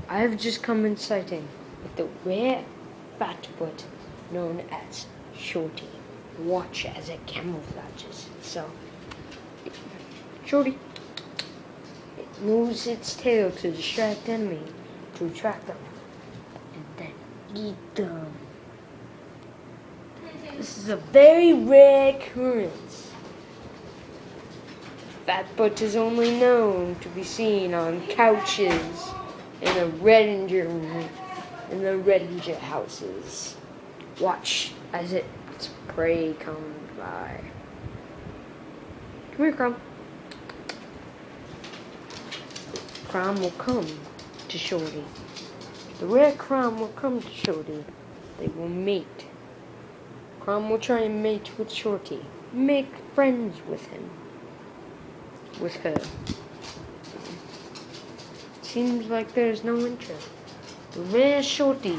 I have just come in sighting with the rare fatfoot known as Shorty. Watch as it camouflages itself. Shorty. It moves its tail to distract enemy, to attract them, and then eat them. This is a very rare occurrence. Fatfoot is only known to be seen on couches in the Redinger houses. Watch as its prey comes by. Come here, Crumb. Crumb will come to Shorty. The rare Crumb will come to Shorty. They will mate. Crumb will try and mate with Shorty. Make friends with him. With her. Seems like there's no interest. The rare Shorty,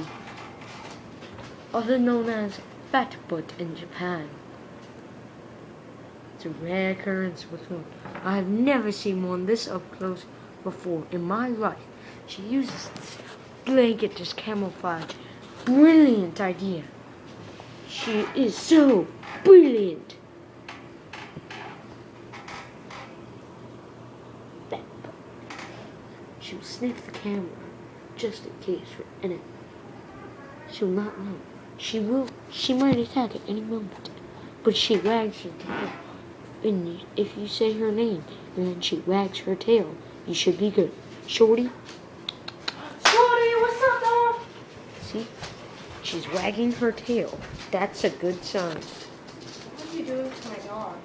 other known as Fatfoot in Japan. It's a rare occurrence with one. I have never seen one this up close before in my life. She uses this blanket as camouflage. Brilliant idea. She is so brilliant. She'll sniff the camera just in case for anything. She'll not know. She might attack at any moment. But she wags her tail. And if you say her name and then she wags her tail, you should be good. Shorty? Shorty, what's up, dog? See? She's wagging her tail. That's a good sign. What are you doing to my dog?